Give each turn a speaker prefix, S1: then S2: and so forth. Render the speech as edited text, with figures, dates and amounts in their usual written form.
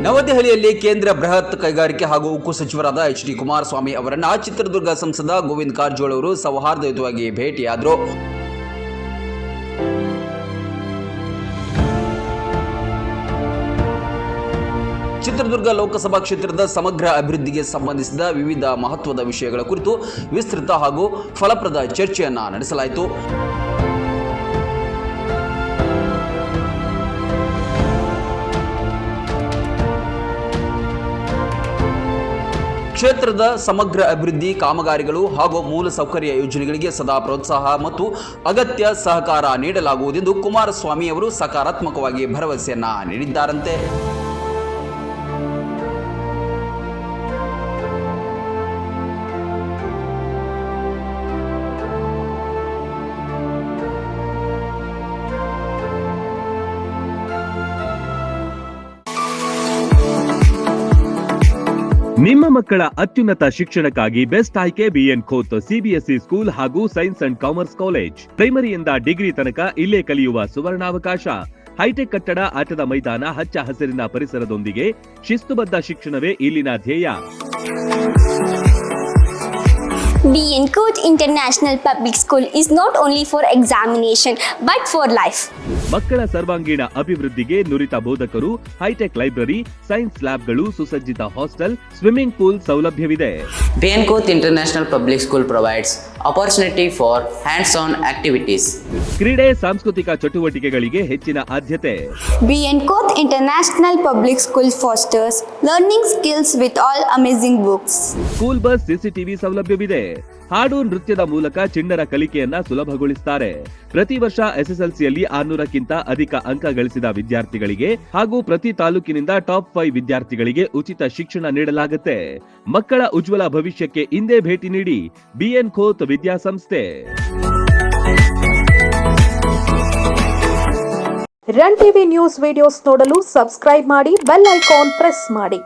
S1: ನವದೆಹಲಿಯಲ್ಲಿ ಕೇಂದ್ರ ಬೃಹತ್ ಕೈಗಾರಿಕೆ ಹಾಗೂ ಉಕ್ಕು ಸಚಿವರಾದ ಎಚ್.ಡಿ. ಕುಮಾರಸ್ವಾಮಿ ಅವರನ್ನು ಚಿತ್ರದುರ್ಗ ಸಂಸದ ಗೋವಿಂದ ಕಾರಜೋಳ ಅವರು ಸೌಹಾರ್ದಯುತವಾಗಿ ಭೇಟಿಯಾದರು. ಚಿತ್ರದುರ್ಗ ಲೋಕಸಭಾ ಕ್ಷೇತ್ರದ ಸಮಗ್ರ ಅಭಿವೃದ್ಧಿಗೆ ಸಂಬಂಧಿಸಿದ ವಿವಿಧ ಮಹತ್ವದ ವಿಷಯಗಳ ಕುರಿತು ವಿಸ್ತೃತ ಹಾಗೂ ಫಲಪ್ರದ ಚರ್ಚೆಯನ್ನು ನಡೆಸಲಾಯಿತು. ಕ್ಷೇತ್ರದ ಸಮಗ್ರ ಅಭಿವೃದ್ಧಿ ಕಾಮಗಾರಿಗಳು ಹಾಗೂ ಮೂಲಸೌಕರ್ಯ ಯೋಜನೆಗಳಿಗೆ ಸದಾ ಪ್ರೋತ್ಸಾಹ ಮತ್ತು ಅಗತ್ಯ ಸಹಕಾರ ನೀಡಲಾಗುವುದೆಂದು ಕುಮಾರಸ್ವಾಮಿ ಅವರು ಸಕಾರಾತ್ಮಕವಾಗಿ ಭರವಸೆಯನ್ನ ನೀಡಿದ್ದಾರಂತೆ.
S2: ನಿಮ್ಮ ಮಕ್ಕಳ ಅತ್ಯುನ್ನತ ಶಿಕ್ಷಣಕ್ಕಾಗಿ ಬೆಸ್ಟ್ ಆಯ್ಕೆ ಬಿಎನ್ ಖೋತ್ ಸಿಬಿಎಸ್ಇ ಸ್ಕೂಲ್ ಹಾಗೂ ಸೈನ್ಸ್ ಅಂಡ್ ಕಾಮರ್ಸ್ ಕಾಲೇಜ್. ಪ್ರೈಮರಿಯಿಂದ ಡಿಗ್ರಿ ತನಕ ಇಲ್ಲೇ ಕಲಿಯುವ ಸುವರ್ಣಾವಕಾಶ. ಹೈಟೆಕ್ ಕಟ್ಟಡ, ಆಟದ ಮೈದಾನ, ಹಚ್ಚ ಹಸಿರಿನ ಪರಿಸರದೊಂದಿಗೆ ಶಿಸ್ತುಬದ್ಧ ಶಿಕ್ಷಣವೇ ಇಲ್ಲಿನ ಧ್ಯೇಯ.
S3: BN Coach International Public School is not only for examination but for life.
S2: ಮಕ್ಕಳ ಸರ್ವಾಂಗೀಣ ಅಭಿವೃದ್ಧಿಗೆ ನುರಿತ ಬೋಧಕರು, ಹೈಟೆಕ್ ಲೈಬ್ರರಿ, ಸೈನ್ಸ್ ಲ್ಯಾಬ್ಗಳು, ಸುಸಜ್ಜಿತ ಹಾಸ್ಟೆಲ್, ಸ್ವಿಮ್ಮಿಂಗ್ ಪೂಲ್ ಸೌಲಭ್ಯವಿದೆ.
S4: BN Coach International Public School provides opportunity for hands-on activities.
S2: ಕ್ರೀಡೆ, ಸಾಂಸ್ಕೃತಿಕ ಚಟುವಟಿಕೆಗಳಿಗೆ ಹೆಚ್ಚಿನ ಆದ್ಯತೆ.
S3: BN Coach International Public School fosters learning skills with all amazing books.
S2: School bus, CCTV ಸೌಲಭ್ಯವಿದೆ. ಹಾಡು, ನೃತ್ಯದ ಮೂಲಕ ಚಿಣ್ಣರ ಕಲಿಕೆಯನ್ನ ಸುಲಭಗೊಳಿಸುತ್ತಾರೆ. ಪ್ರತಿ ವರ್ಷ ಎಸ್ಎಸ್ಎಲ್ಸಿಯಲ್ಲಿ 600ಕ್ಕಿಂತ ಅಧಿಕ ಅಂಕ ಗಳಿಸಿದ ವಿದ್ಯಾರ್ಥಿಗಳಿಗೆ ಹಾಗೂ ಪ್ರತಿ ತಾಲೂಕಿನಿಂದ ಟಾಪ್ 5 ವಿದ್ಯಾರ್ಥಿಗಳಿಗೆ ಉಚಿತ ಶಿಕ್ಷಣ ನೀಡಲಾಗುತ್ತೆ. ಮಕ್ಕಳ ಉಜ್ವಲ ಭವಿಷ್ಯಕ್ಕೆ ಇಂದೇ ಭೇಟಿ ನೀಡಿ BN ಖೋತ್ ವಿದ್ಯಾಸಂಸ್ಥೆ.
S5: ರನ್ ಟಿವಿ ನ್ಯೂಸ್ ವಿಡಿಯೋಸ್ ನೋಡಲು ಸಬ್ಸ್ಕ್ರೈಬ್ ಮಾಡಿ, ಬೆಲ್ ಐಕಾನ್ ಪ್ರೆಸ್ ಮಾಡಿ.